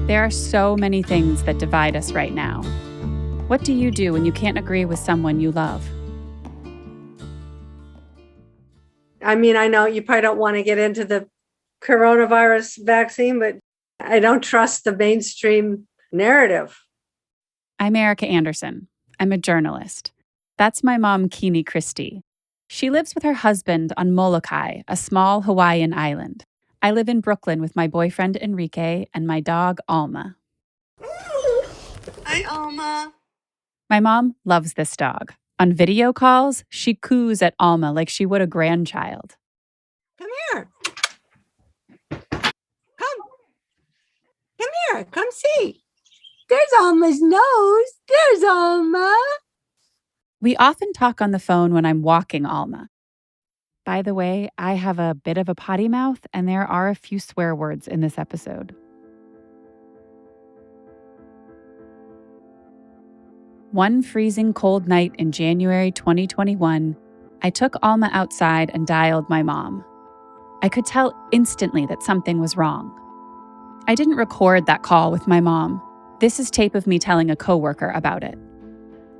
There are so many things that divide us right now. What do you do when you can't agree with someone you love? I mean, I know you probably don't want to get into the coronavirus vaccine, but I don't trust the mainstream narrative. I'm Erica Anderson. I'm a journalist. That's my mom, Kini Christie. She lives with her husband on Molokai, a small Hawaiian island. I live in Brooklyn with my boyfriend, Enrique, and my dog, Alma. Hi, Alma. My mom loves this dog. On video calls, she coos at Alma like she would a grandchild. Come here. Come here. Come see. There's Alma's nose. There's Alma. We often talk on the phone when I'm walking Alma. By the way, I have a bit of a potty mouth, and there are a few swear words in this episode. One freezing cold night in January 2021, I took Alma outside and dialed my mom. I could tell instantly that something was wrong. I didn't record that call with my mom. This is tape of me telling a coworker about it.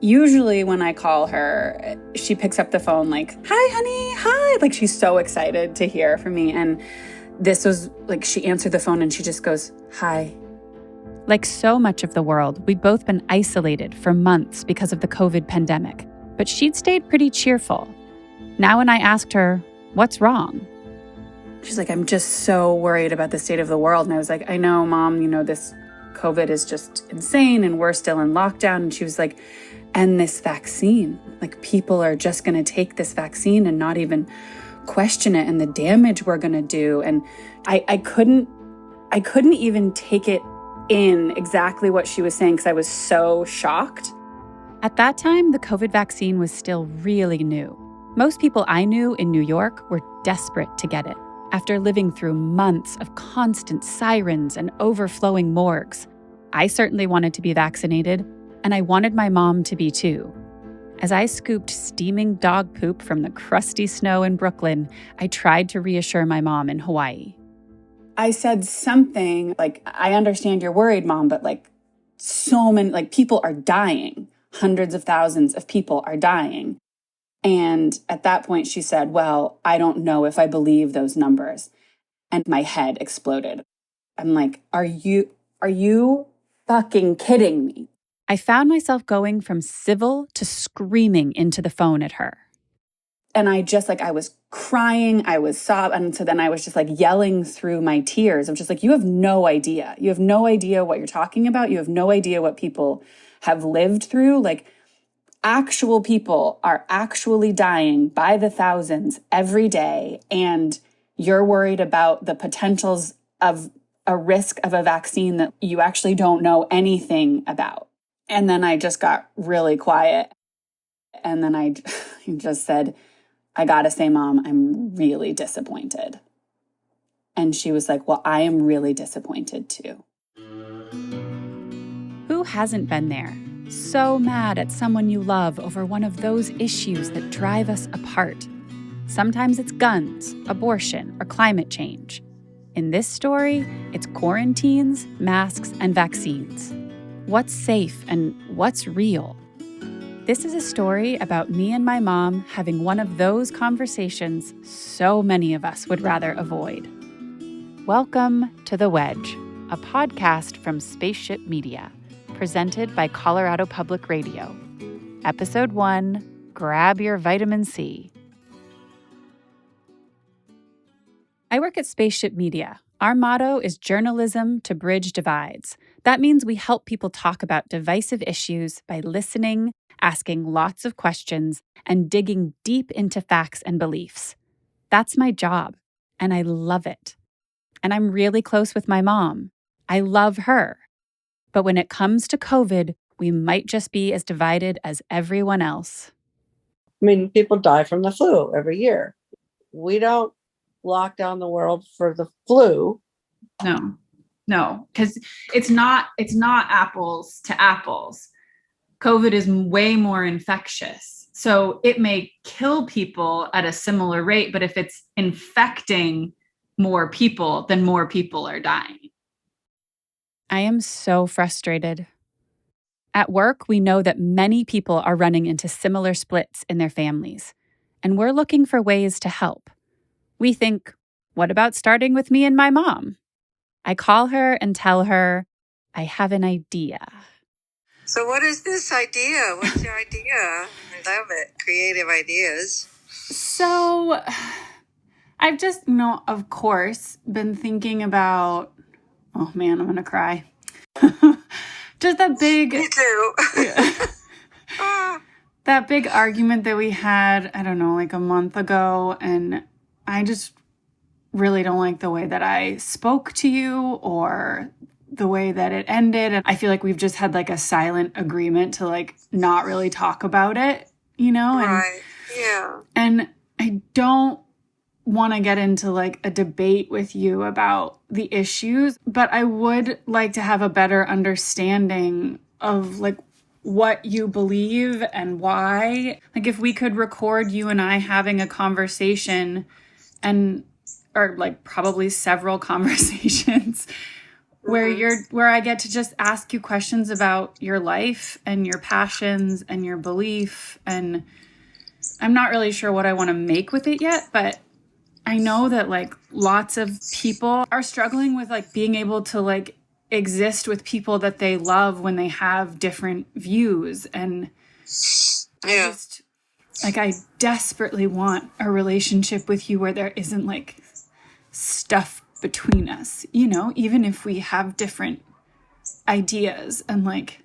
Usually when I call her, she picks up the phone like, "Hi, honey, hi." Like she's so excited to hear from me. And this was like, she answered the phone and she just goes, "Hi." Like so much of the world, we'd both been isolated for months because of the COVID pandemic, but she'd stayed pretty cheerful. Now when I asked her, "What's wrong?" She's like, "I'm just so worried about the state of the world." And I was like, "I know, Mom, this COVID is just insane and we're still in lockdown." And she was like, "And this vaccine, like people are just going to take this vaccine and not even question it, and the damage we're going to do." And I couldn't even take it in exactly what she was saying because I was so shocked. At that time, the COVID vaccine was still really new. Most people I knew in New York were desperate to get it. After living through months of constant sirens and overflowing morgues, I certainly wanted to be vaccinated, and I wanted my mom to be too. As I scooped steaming dog poop from the crusty snow in Brooklyn, I tried to reassure my mom in Hawaii. I said something like, "I understand you're worried, Mom, but so many, people are dying. Hundreds of thousands of people are dying." And at that point she said, "Well, I don't know if I believe those numbers." And my head exploded. I'm like, are you fucking kidding me? I found myself going from civil to screaming into the phone at her. And I was crying, I was sobbing. And so then I was just yelling through my tears. I'm just like, you have no idea. You have no idea what you're talking about. You have no idea what people have lived through. Actual people are actually dying by the thousands every day. And you're worried about the potentials of a risk of a vaccine that you actually don't know anything about. And then I just got really quiet. And then I just said, "I gotta say, Mom, I'm really disappointed." And she was like, "Well, I am really disappointed too." Who hasn't been there? So mad at someone you love over one of those issues that drive us apart. Sometimes it's guns, abortion, or climate change. In this story, it's quarantines, masks, and vaccines. What's safe and what's real? This is a story about me and my mom having one of those conversations so many of us would rather avoid. Welcome to The Wedge, a podcast from Spaceship Media, presented by Colorado Public Radio. Episode 1, Grab Your Vitamin C. I work at Spaceship Media. Our motto is journalism to bridge divides. That means we help people talk about divisive issues by listening, asking lots of questions, and digging deep into facts and beliefs. That's my job, and I love it. And I'm really close with my mom. I love her. But when it comes to COVID, we might just be as divided as everyone else. I mean, people die from the flu every year. We don't lock down the world for the flu. No, because it's not apples to apples. COVID is way more infectious. So it may kill people at a similar rate, but if it's infecting more people, then more people are dying. I am so frustrated. At work, we know that many people are running into similar splits in their families, and we're looking for ways to help. We think, what about starting with me and my mom? I call her and tell her, I have an idea. So what is this idea? What's your idea? I love it. Creative ideas. So I've just, of course, been thinking about, oh man, I'm going to cry. Just that big... Me too. That big argument that we had, I don't know, like a month ago, and I just really don't like the way that I spoke to you or the way that it ended. And I feel like we've just had like a silent agreement to like not really talk about it, Right. Yeah. And I don't want to get into like a debate with you about the issues, but I would like to have a better understanding of like what you believe and why. Like if we could record you and I having a conversation or like probably several conversations where I get to just ask you questions about your life and your passions and your belief. And I'm not really sure what I want to make with it yet, but I know that like lots of people are struggling with like being able to like exist with people that they love when they have different views. And I desperately want a relationship with you where there isn't like stuff between us, even if we have different ideas and like.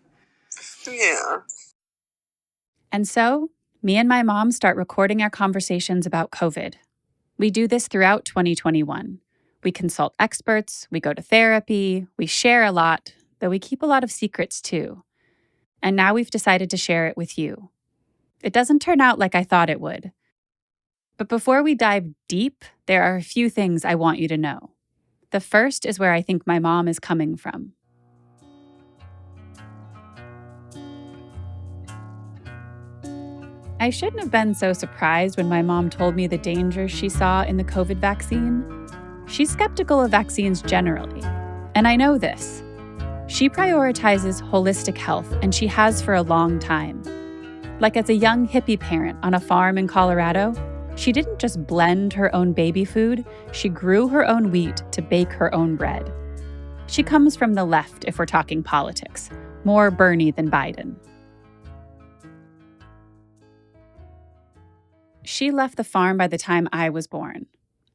Yeah. And so me and my mom start recording our conversations about COVID. We do this throughout 2021. We consult experts, we go to therapy, we share a lot, though we keep a lot of secrets too. And now we've decided to share it with you. It doesn't turn out like I thought it would. But before we dive deep, there are a few things I want you to know. The first is where I think my mom is coming from. I shouldn't have been so surprised when my mom told me the dangers she saw in the COVID vaccine. She's skeptical of vaccines generally, and I know this. She prioritizes holistic health, and she has for a long time. Like as a young hippie parent on a farm in Colorado, she didn't just blend her own baby food, she grew her own wheat to bake her own bread. She comes from the left if we're talking politics, more Bernie than Biden. She left the farm by the time I was born.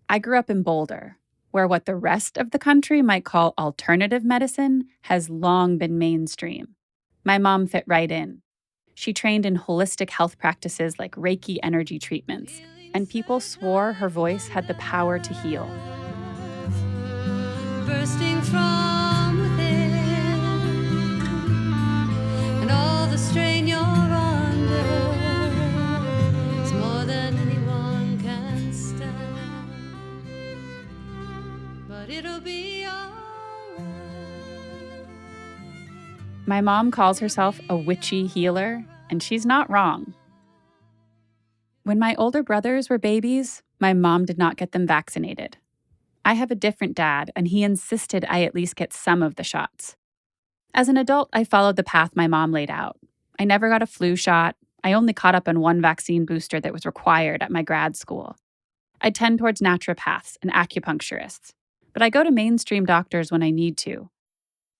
I grew up in Boulder, where what the rest of the country might call alternative medicine has long been mainstream. My mom fit right in. She trained in holistic health practices like Reiki energy treatments, and people swore her voice had the power to heal. Bursting from within, and all the strain you're under is more than anyone can stand, but it'll be all right. My mom calls herself a witchy healer, and she's not wrong. When my older brothers were babies, my mom did not get them vaccinated. I have a different dad, and he insisted I at least get some of the shots. As an adult, I followed the path my mom laid out. I never got a flu shot. I only caught up on one vaccine booster that was required at my grad school. I tend towards naturopaths and acupuncturists, but I go to mainstream doctors when I need to.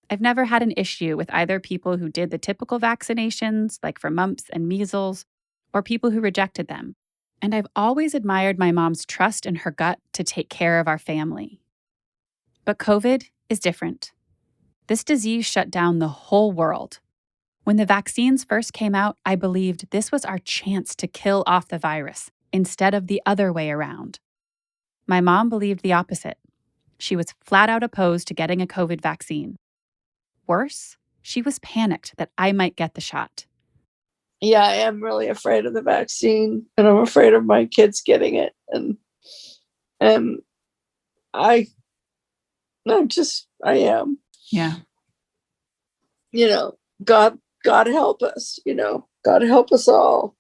I've never had an issue with either people who did the typical vaccinations, like for mumps and measles, or people who rejected them. And I've always admired my mom's trust in her gut to take care of our family. But COVID is different. This disease shut down the whole world. When the vaccines first came out, I believed this was our chance to kill off the virus instead of the other way around. My mom believed the opposite. She was flat out opposed to getting a COVID vaccine. Worse, she was panicked that I might get the shot. Yeah, I am really afraid of the vaccine, and I'm afraid of my kids getting it. And I am. Yeah. God help us, God help us all.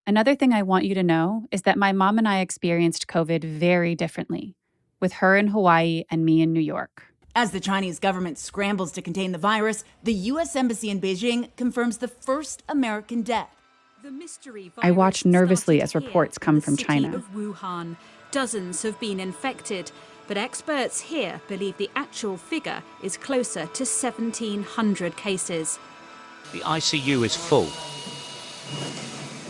Another thing I want you to know is that my mom and I experienced COVID very differently, with her in Hawaii and me in New York. As the Chinese government scrambles to contain the virus, the U.S. Embassy in Beijing confirms the first American death. I watch nervously as reports come from China. Of Wuhan. Dozens have been infected, but experts here believe the actual figure is closer to 1,700 cases. The ICU is full.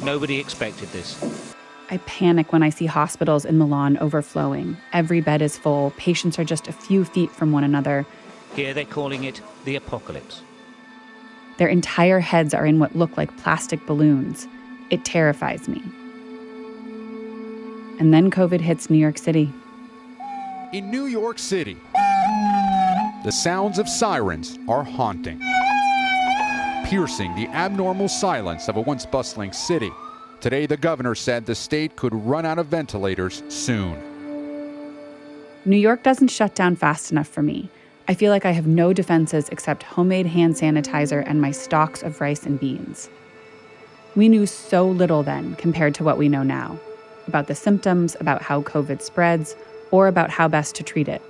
Nobody expected this. I panic when I see hospitals in Milan overflowing. Every bed is full. Patients are just a few feet from one another. Here they're calling it the apocalypse. Their entire heads are in what look like plastic balloons. It terrifies me. And then COVID hits New York City. In New York City, the sounds of sirens are haunting, piercing the abnormal silence of a once bustling city. Today, the governor said the state could run out of ventilators soon. New York doesn't shut down fast enough for me. I feel like I have no defenses except homemade hand sanitizer and my stocks of rice and beans. We knew so little then compared to what we know now, about the symptoms, about how COVID spreads, or about how best to treat it.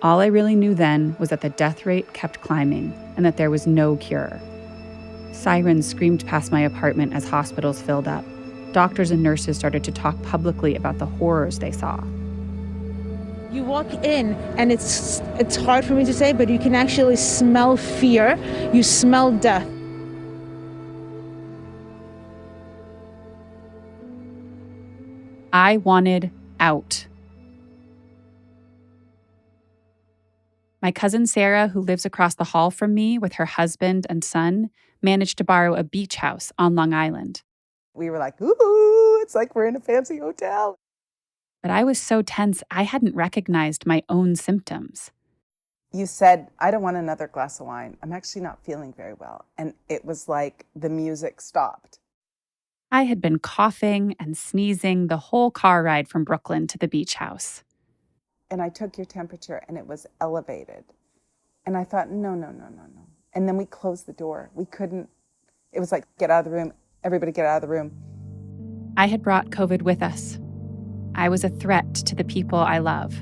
All I really knew then was that the death rate kept climbing and that there was no cure. Sirens screamed past my apartment as hospitals filled up. Doctors and nurses started to talk publicly about the horrors they saw. You walk in, and it's hard for me to say, but you can actually smell fear. You smell death. I wanted out. My cousin Sarah, who lives across the hall from me with her husband and son, managed to borrow a beach house on Long Island. We were like, ooh, it's like we're in a fancy hotel. But I was so tense, I hadn't recognized my own symptoms. You said, I don't want another glass of wine. I'm actually not feeling very well. And it was like the music stopped. I had been coughing and sneezing the whole car ride from Brooklyn to the beach house. And I took your temperature and it was elevated. And I thought, no. And then we closed the door. We couldn't, it was like, get out of the room. Everybody get out of the room. I had brought COVID with us. I was a threat to the people I love.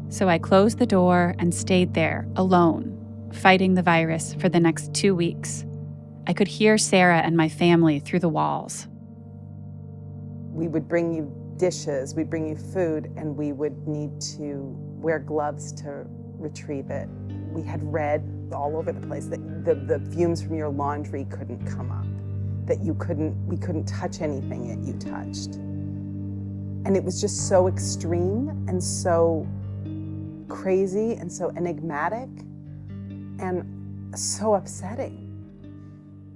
So I closed the door and stayed there, alone, fighting the virus for the next 2 weeks. I could hear Sarah and my family through the walls. We would bring you dishes, we'd bring you food, and we would need to wear gloves to retrieve it. We had read all over the place that the fumes from your laundry couldn't come up, that we couldn't touch anything that you touched. And it was just so extreme and so crazy and so enigmatic and so upsetting.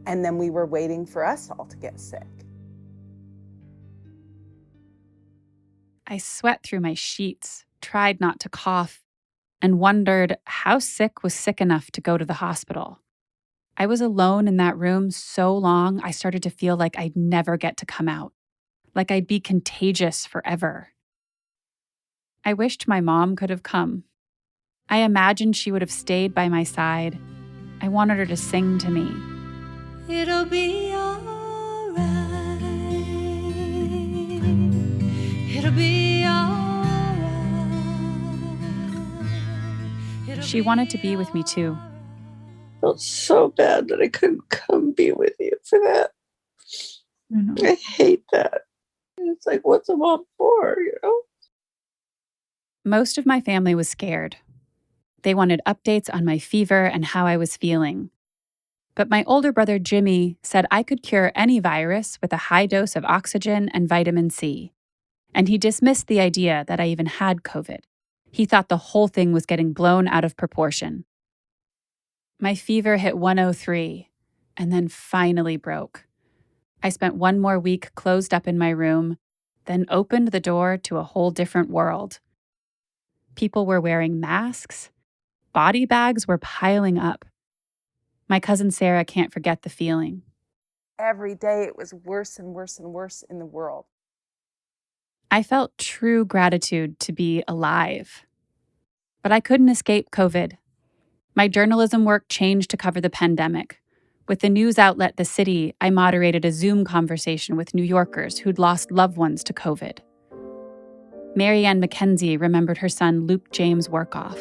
And then we were waiting for us all to get sick. I sweat through my sheets, tried not to cough, and wondered how sick was sick enough to go to the hospital. I was alone in that room so long, I started to feel like I'd never get to come out, like I'd be contagious forever. I wished my mom could have come. I imagined she would have stayed by my side. I wanted her to sing to me. It'll be alright. It'll be alright. She wanted to be with me too. I felt so bad that I couldn't come be with you for that. I hate that. It's like, what's a mom for, you know? Most of my family was scared. They wanted updates on my fever and how I was feeling. But my older brother Jimmy said I could cure any virus with a high dose of oxygen and vitamin C. And he dismissed the idea that I even had COVID. He thought the whole thing was getting blown out of proportion. My fever hit 103 and then finally broke. I spent one more week closed up in my room, then opened the door to a whole different world. People were wearing masks. Body bags were piling up. My cousin Sarah can't forget the feeling. Every day it was worse and worse and worse in the world. I felt true gratitude to be alive. But I couldn't escape COVID. My journalism work changed to cover the pandemic. With the news outlet The City, I moderated a Zoom conversation with New Yorkers who'd lost loved ones to COVID. Marianne McKenzie remembered her son Luke James Workoff.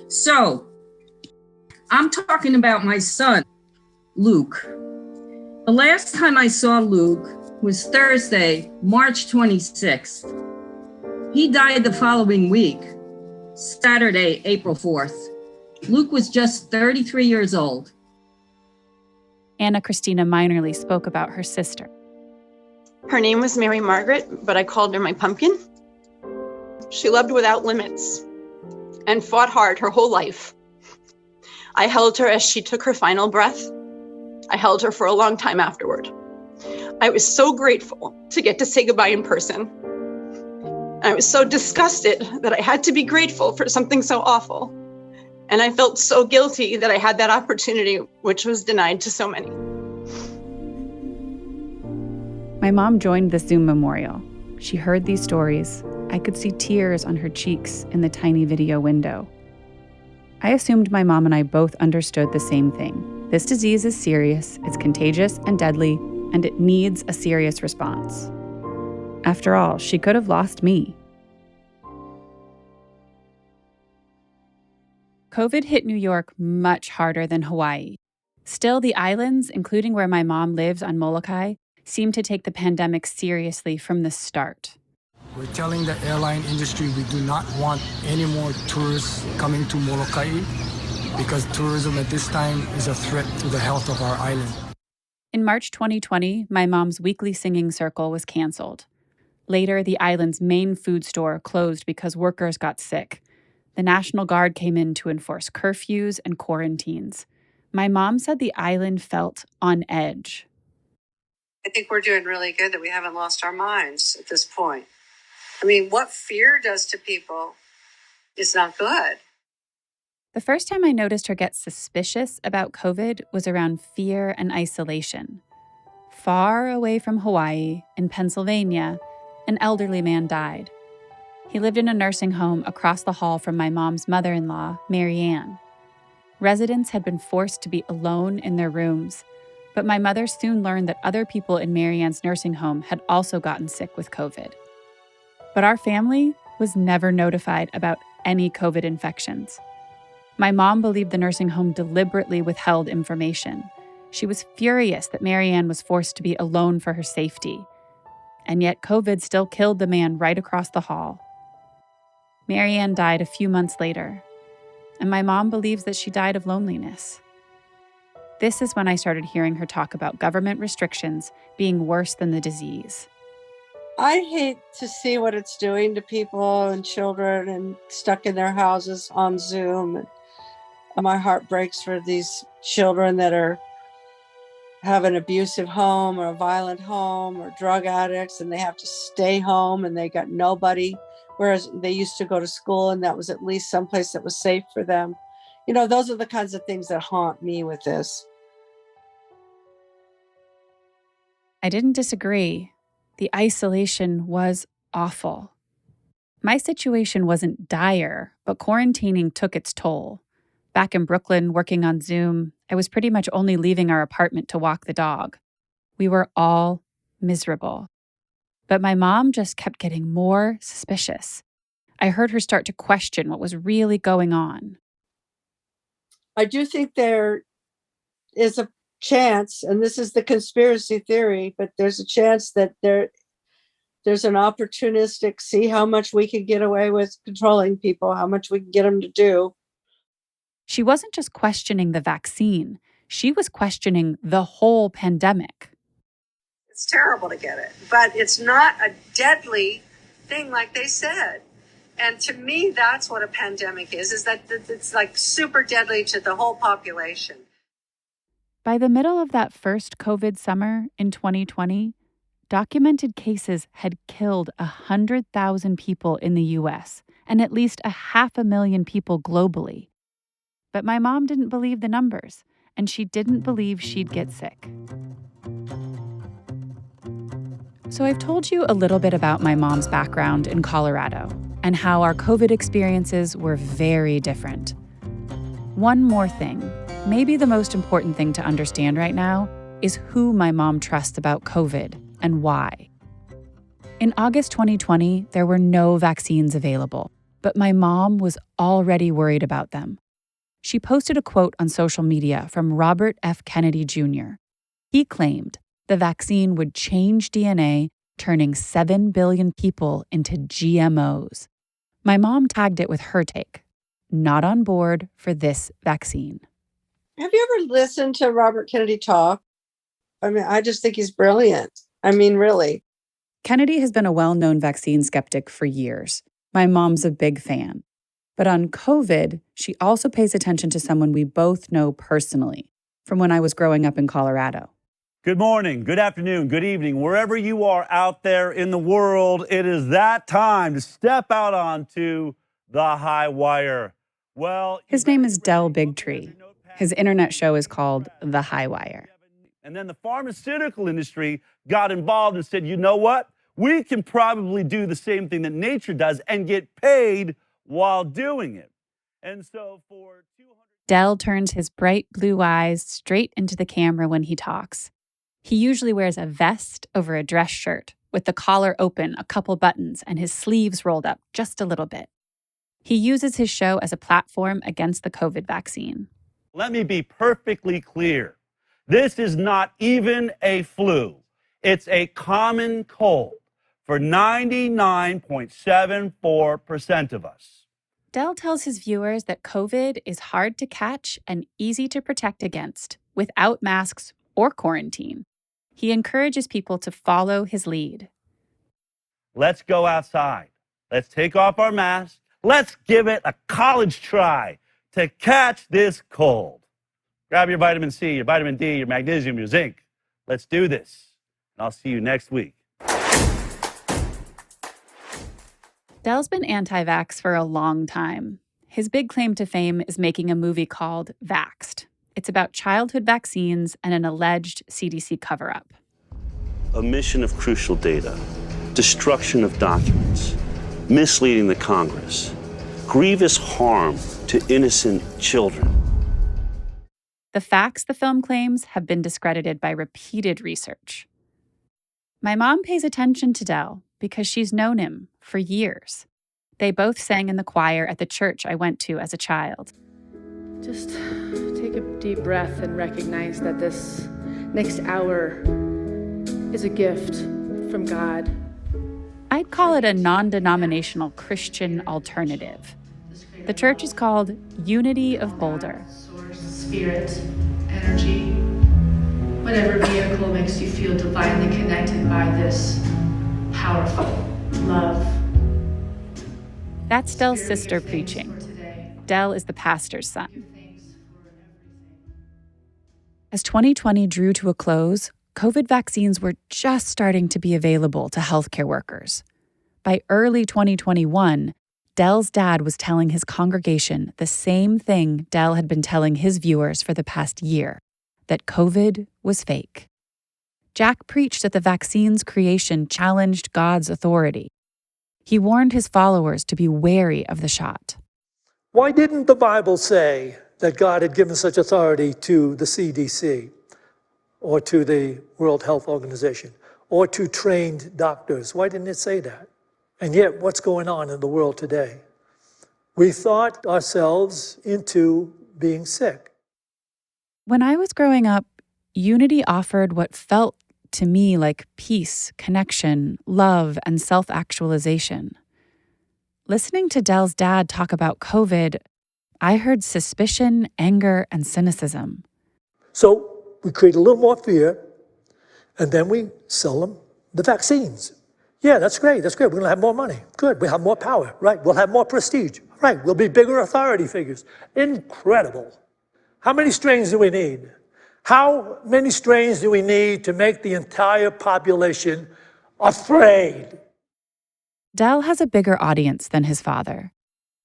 So I'm talking about my son, Luke. The last time I saw Luke was Thursday, March 26th. He died the following week, Saturday, April 4th. Luke was just 33 years old. Anna Christina Minerly spoke about her sister. Her name was Mary Margaret, but I called her my pumpkin. She loved without limits and fought hard her whole life. I held her as she took her final breath. I held her for a long time afterward. I was so grateful to get to say goodbye in person. I was so disgusted that I had to be grateful for something so awful. And I felt so guilty that I had that opportunity, which was denied to so many. My mom joined the Zoom memorial. She heard these stories. I could see tears on her cheeks in the tiny video window. I assumed my mom and I both understood the same thing. This disease is serious, it's contagious and deadly, and it needs a serious response. After all, she could have lost me. COVID hit New York much harder than Hawaii. Still, the islands, including where my mom lives on Molokai, seemed to take the pandemic seriously from the start. We're telling the airline industry we do not want any more tourists coming to Molokai because tourism at this time is a threat to the health of our island. In March 2020, my mom's weekly singing circle was canceled. Later, the island's main food store closed because workers got sick. The National Guard came in to enforce curfews and quarantines. My mom said the island felt on edge. I think we're doing really good that we haven't lost our minds at this point. I mean, what fear does to people is not good. The first time I noticed her get suspicious about COVID was around fear and isolation. Far away from Hawaii, in Pennsylvania, an elderly man died. He lived in a nursing home across the hall from my mom's mother-in-law, Mary Ann. Residents had been forced to be alone in their rooms, but my mother soon learned that other people in Mary Ann's nursing home had also gotten sick with COVID. But our family was never notified about any COVID infections. My mom believed the nursing home deliberately withheld information. She was furious that Mary Ann was forced to be alone for her safety. And yet COVID still killed the man right across the hall. Mary Ann died a few months later, and my mom believes that she died of loneliness. This is when I started hearing her talk about government restrictions being worse than the disease. I hate to see what it's doing to people and children and stuck in their houses on Zoom. And my heart breaks for these children that have an abusive home or a violent home or drug addicts, and they have to stay home and they got nobody. Whereas they used to go to school and that was at least someplace that was safe for them. You know, those are the kinds of things that haunt me with this. I didn't disagree. The isolation was awful. My situation wasn't dire, but quarantining took its toll. Back in Brooklyn, working on Zoom, I was pretty much only leaving our apartment to walk the dog. We were all miserable. But my mom just kept getting more suspicious. I heard her start to question what was really going on. I do think there is a chance, and this is the conspiracy theory, but there's a chance that there's an opportunistic, see how much we can get away with controlling people, how much we can get them to do. She wasn't just questioning the vaccine. She was questioning the whole pandemic. It's terrible to get it, but it's not a deadly thing like they said. And to me, that's what a pandemic is that it's like super deadly to the whole population. By the middle of that first COVID summer in 2020, documented cases had killed 100,000 people in the US and at least 500,000 people globally. But my mom didn't believe the numbers, and she didn't believe she'd get sick. So I've told you a little bit about my mom's background in Colorado and how our COVID experiences were very different. One more thing, maybe the most important thing to understand right now, is who my mom trusts about COVID and why. In August 2020, there were no vaccines available. but my mom was already worried about them. She posted a quote on social media from Robert F. Kennedy Jr. He claimed the vaccine would change DNA, turning 7 billion people into GMOs. My mom tagged it with her take, not on board for this vaccine. Have you ever listened to Robert Kennedy talk? I mean, I just think he's brilliant. I mean, really. Kennedy has been a well-known vaccine skeptic for years. My mom's a big fan. But on COVID, she also pays attention to someone we both know personally from when I was growing up in Colorado. Good morning, good afternoon, good evening. Wherever you are out there in the world, it is that time to step out onto the high wire. Well, his name is Del Bigtree. His internet show is called The High Wire. And then the pharmaceutical industry got involved and said, you know what? We can probably do the same thing that nature does and get paid while doing it. And so for Del turns his bright blue eyes straight into the camera when he talks. He usually wears a vest over a dress shirt with the collar open, a couple buttons, and his sleeves rolled up just a little bit. He uses his show as a platform against the COVID vaccine. Let me be perfectly clear. This is not even a flu. It's a common cold for 99.74% of us. Del tells his viewers that COVID is hard to catch and easy to protect against without masks or quarantine. He encourages people to follow his lead. Let's go outside. Let's take off our masks. Let's give it a college try to catch this cold. Grab your vitamin C, your vitamin D, your magnesium, your zinc. Let's do this. And I'll see you next week. Del's been anti-vax for a long time. His big claim to fame is making a movie called Vaxxed. It's about childhood vaccines and an alleged CDC cover-up. Omission of crucial data, destruction of documents, misleading the Congress, grievous harm to innocent children. The facts the film claims have been discredited by repeated research. My mom pays attention to Del because she's known him for years. They both sang in the choir at the church I went to as a child. Just take a deep breath and recognize that this next hour is a gift from God. I'd call it a non-denominational Christian alternative. The church is called Unity of Boulder. Spirit, energy, whatever vehicle makes you feel divinely connected by this powerful love. That's Del's sister preaching. Del is the pastor's son. As 2020 drew to a close, COVID vaccines were just starting to be available to healthcare workers. By early 2021, Del's dad was telling his congregation the same thing Del had been telling his viewers for the past year, that COVID was fake. Jack preached that the vaccine's creation challenged God's authority. He warned his followers to be wary of the shot. Why didn't the Bible say that God had given such authority to the CDC or to the World Health Organization or to trained doctors? Why didn't it say that? And yet, what's going on in the world today? We thought ourselves into being sick. When I was growing up, Unity offered what felt to me like peace, connection, love, and self-actualization. Listening to Del's dad talk about COVID, I heard suspicion, anger, and cynicism. So we create a little more fear, and then we sell them the vaccines. Yeah, that's great. That's great. We're going to have more money. Good. We have more power. Right. We'll have more prestige. Right. We'll be bigger authority figures. Incredible. How many strains do we need? How many strains do we need to make the entire population afraid? Del has a bigger audience than his father.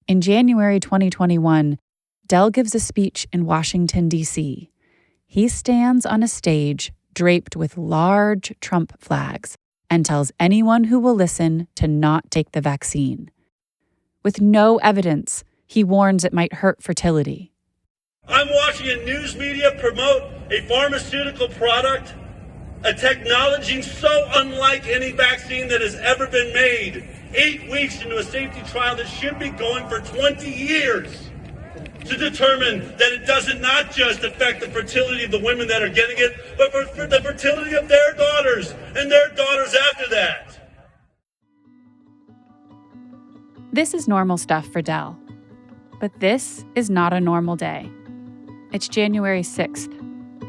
In January 2021, Del gives a speech in Washington, D.C. He stands on a stage draped with large Trump flags and tells anyone who will listen to not take the vaccine. With no evidence, he warns it might hurt fertility. I'm watching a news media promote a pharmaceutical product, a technology so unlike any vaccine that has ever been made. 8 weeks into a safety trial that should be going for 20 years to determine that it doesn't not just affect the fertility of the women that are getting it, but for the fertility of their daughters and their daughters after that. This is normal stuff for Dell. But this is not a normal day. It's January 6th,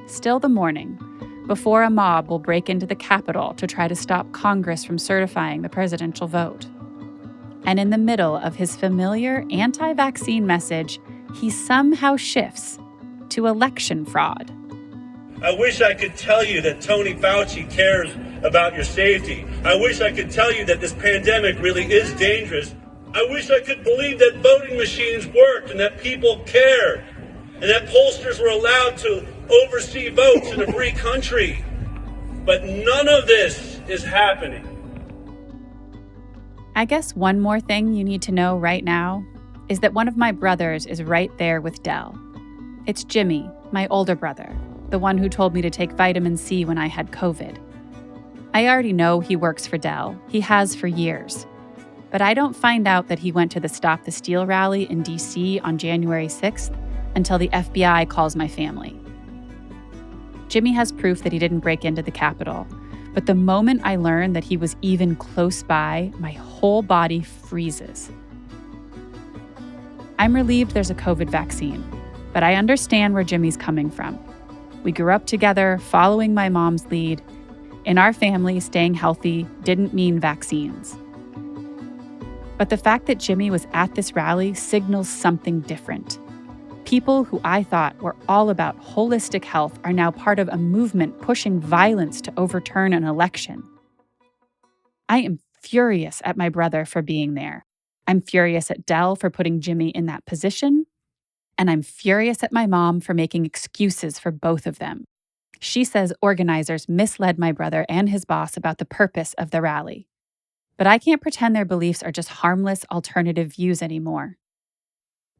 still the morning, before a mob will break into the Capitol to try to stop Congress from certifying the presidential vote. And in the middle of his familiar anti-vaccine message, he somehow shifts to election fraud. I wish I could tell you that Tony Fauci cares about your safety. I wish I could tell you that this pandemic really is dangerous. I wish I could believe that voting machines worked and that people cared and that pollsters were allowed to oversee votes in a free country. But none of this is happening. I guess one more thing you need to know right now is that one of my brothers is right there with Dell. It's Jimmy, my older brother, the one who told me to take vitamin C when I had COVID. I already know he works for Dell. He has for years. But I don't find out that he went to the Stop the Steal rally in D.C. on January 6th until the FBI calls my family. Jimmy has proof that he didn't break into the Capitol, but the moment I learn that he was even close by, my whole body freezes. I'm relieved there's a COVID vaccine, but I understand where Jimmy's coming from. We grew up together, following my mom's lead. In our family, staying healthy didn't mean vaccines. But the fact that Jimmy was at this rally signals something different. People who I thought were all about holistic health are now part of a movement pushing violence to overturn an election. I am furious at my brother for being there. I'm furious at Dell for putting Jimmy in that position. And I'm furious at my mom for making excuses for both of them. She says organizers misled my brother and his boss about the purpose of the rally. But I can't pretend their beliefs are just harmless alternative views anymore.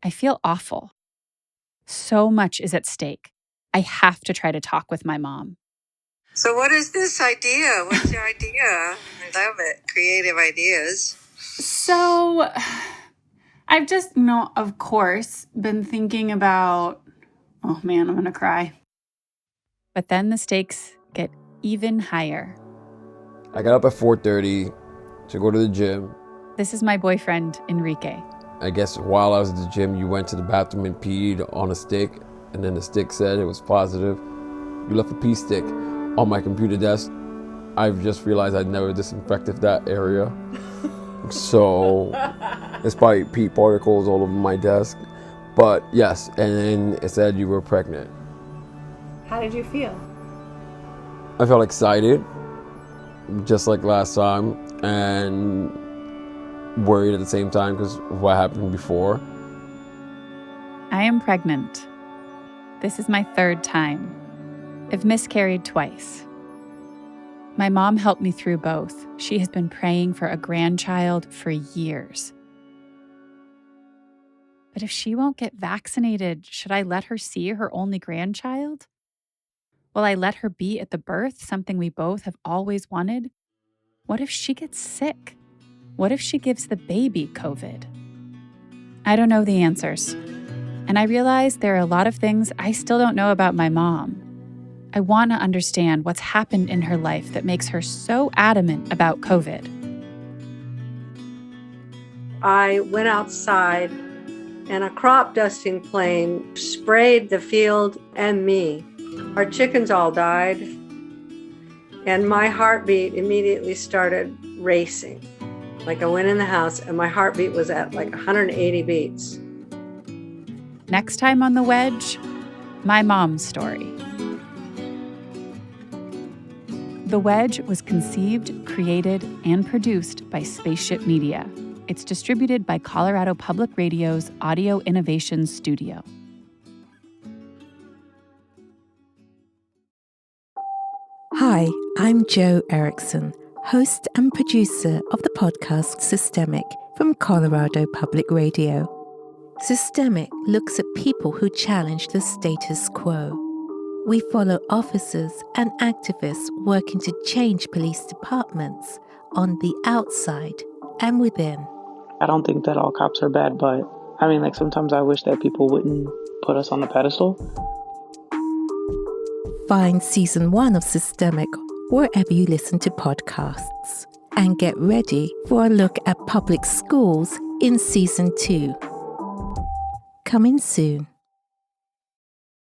I feel awful. So much is at stake. I have to try to talk with my mom. So what is this idea? What's your idea? I love it. Creative ideas. So I've just, of course, been thinking about, oh man, I'm going to cry. But then the stakes get even higher. I got up at 4:30 to go to the gym. This is my boyfriend, Enrique. I guess while I was at the gym, you went to the bathroom and peed on a stick, and then the stick said it was positive. You left a pee stick on my computer desk. I've just realized I'd never disinfected that area. So there's probably pee particles all over my desk. But yes, and then it said you were pregnant. How did you feel? I felt excited, just like last time, and worried at the same time because of what happened before. I am pregnant. This is my third time. I've miscarried twice. My mom helped me through both. She has been praying for a grandchild for years. But if she won't get vaccinated, should I let her see her only grandchild? Will I let her be at the birth, something we both have always wanted? What if she gets sick? What if she gives the baby COVID? I don't know the answers. And I realize there are a lot of things I still don't know about my mom. I want to understand what's happened in her life that makes her so adamant about COVID. I went outside and a crop dusting plane sprayed the field and me. Our chickens all died, and my heartbeat immediately started racing. Like I went in the house and my heartbeat was at like 180 beats. Next time on The Wedge, my mom's story. The Wedge was conceived, created, and produced by Spaceship Media. It's distributed by Colorado Public Radio's Audio Innovations Studio. Hi, I'm Jo Erickson, host and producer of the podcast Systemic from Colorado Public Radio. Systemic looks at people who challenge the status quo. We follow officers and activists working to change police departments on the outside and within. I don't think that all cops are bad, but I mean, like, sometimes I wish that people wouldn't put us on the pedestal. Find Season 1 of Systemic wherever you listen to podcasts. And get ready for a look at public schools in Season 2. Coming soon.